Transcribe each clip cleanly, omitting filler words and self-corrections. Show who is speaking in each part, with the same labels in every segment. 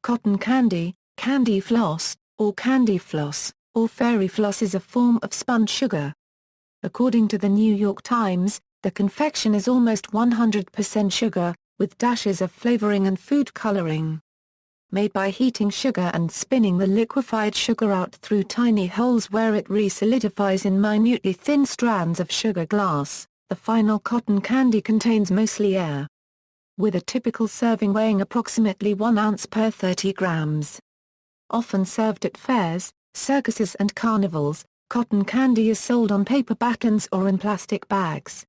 Speaker 1: Cotton candy, candy floss, or candyfloss, or fairy floss is a form of spun sugar. According to the New York Times, the confection is almost 100% sugar, with dashes of flavoring and food coloring. Made by heating sugar and spinning the liquefied sugar out through tiny holes where it re-solidifies in minutely thin strands of sugar glass, the final cotton candy contains mostly air. With a typical serving weighing approximately 1 ounce per 30 grams. Often served at fairs, circuses and carnivals, cotton candy is sold on paper batons or in plastic bags.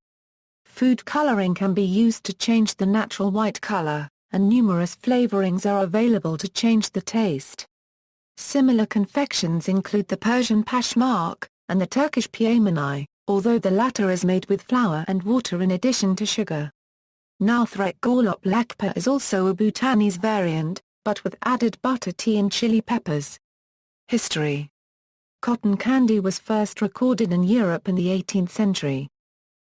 Speaker 1: Food coloring can be used to change the natural white color, and numerous flavorings are available to change the taste. Similar confections include the Persian pashmak, and the Turkish piyamani, although the latter is made with flour and water in addition to sugar. Nathrek Gorlop Lakpa is also a Bhutanese variant, but with added butter tea and chili peppers. History. Cotton candy was first recorded in Europe in the 18th century.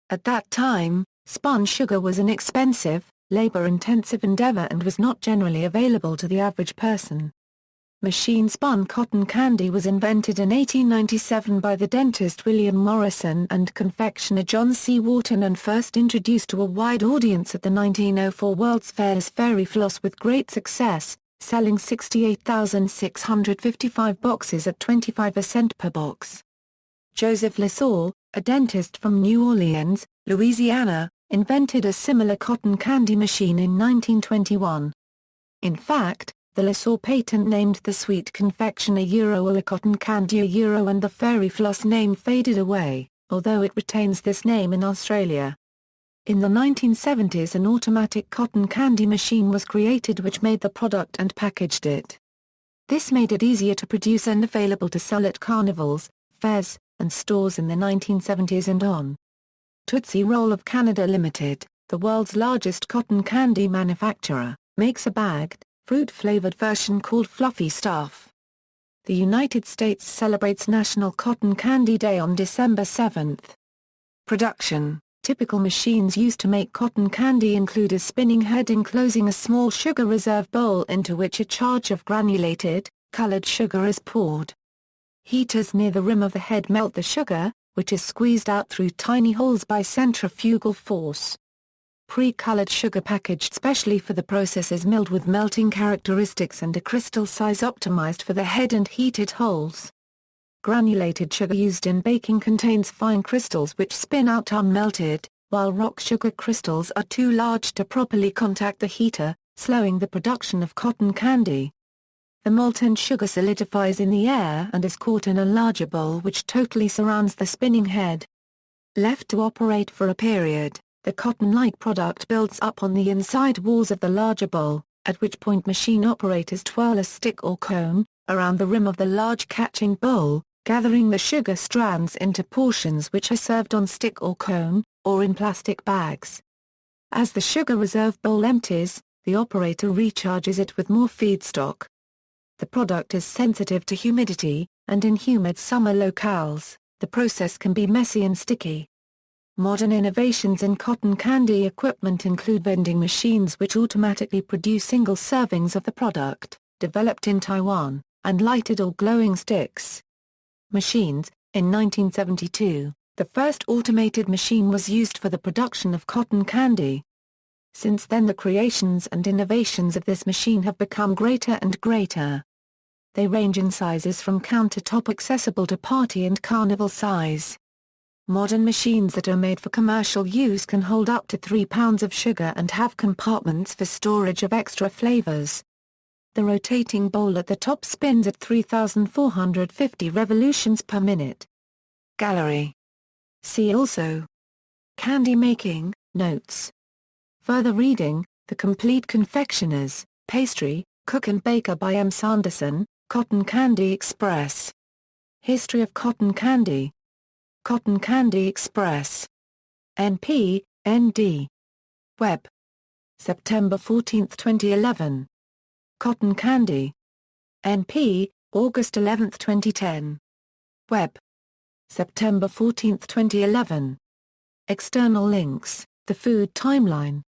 Speaker 1: At that time, spun sugar was an expensive, labor-intensive endeavor and was not generally available to the average person. Machine-spun cotton candy was invented in 1897 by the dentist William Morrison and confectioner John C. Wharton and first introduced to a wide audience at the 1904 World's Fair as fairy floss with great success, selling 68,655 boxes at 25 cents per box. Joseph LaSalle, a dentist from New Orleans, Louisiana, invented a similar cotton candy machine in 1921. In fact, the LaSalle patent named the sweet confection or a cotton candy and the fairy floss name faded away, although it retains this name in Australia. In the 1970s an automatic cotton candy machine was created which made the product and packaged it. This made it easier to produce and available to sell at carnivals, fairs, and stores in the 1970s and on. Tootsie Roll of Canada Limited, the world's largest cotton candy manufacturer, makes a bagged, fruit-flavored version called Fluffy Stuff. The United States celebrates National Cotton Candy Day on December 7. Production. Typical machines used to make cotton candy include a spinning head enclosing a small sugar reserve bowl into which a charge of granulated, colored sugar is poured. Heaters near the rim of the head melt the sugar, which is squeezed out through tiny holes by centrifugal force. Pre-colored sugar packaged specially for the process is milled with melting characteristics and a crystal size optimized for the head and heated holes. Granulated sugar used in baking contains fine crystals which spin out unmelted, while rock sugar crystals are too large to properly contact the heater, slowing the production of cotton candy. The molten sugar solidifies in the air and is caught in a larger bowl which totally surrounds the spinning head. Left to operate for a period, the cotton-like product builds up on the inside walls of the larger bowl, at which point machine operators twirl a stick or cone around the rim of the large catching bowl, gathering the sugar strands into portions which are served on stick or cone, or in plastic bags. As the sugar reserve bowl empties, the operator recharges it with more feedstock. The product is sensitive to humidity, and in humid summer locales, the process can be messy and sticky. Modern innovations in cotton candy equipment include vending machines which automatically produce single servings of the product, developed in Taiwan, and lighted or glowing sticks. Machines. In 1972, the first automated machine was used for the production of cotton candy. Since then the creations and innovations of this machine have become greater and greater. They range in sizes from countertop accessible to party and carnival size. Modern machines that are made for commercial use can hold up to 3 pounds of sugar and have compartments for storage of extra flavors. The rotating bowl at the top spins at 3,450 revolutions per minute. Gallery. See also: Candy making, notes. Further reading: The Complete Confectioners, Pastry, Cook and Baker by M. Sanderson, Cotton Candy Express. History of Cotton Candy. Cotton Candy Express. NP, ND. Web. September 14, 2011. Cotton Candy. NP, August 11, 2010. Web. September 14, 2011. External links: The Food Timeline,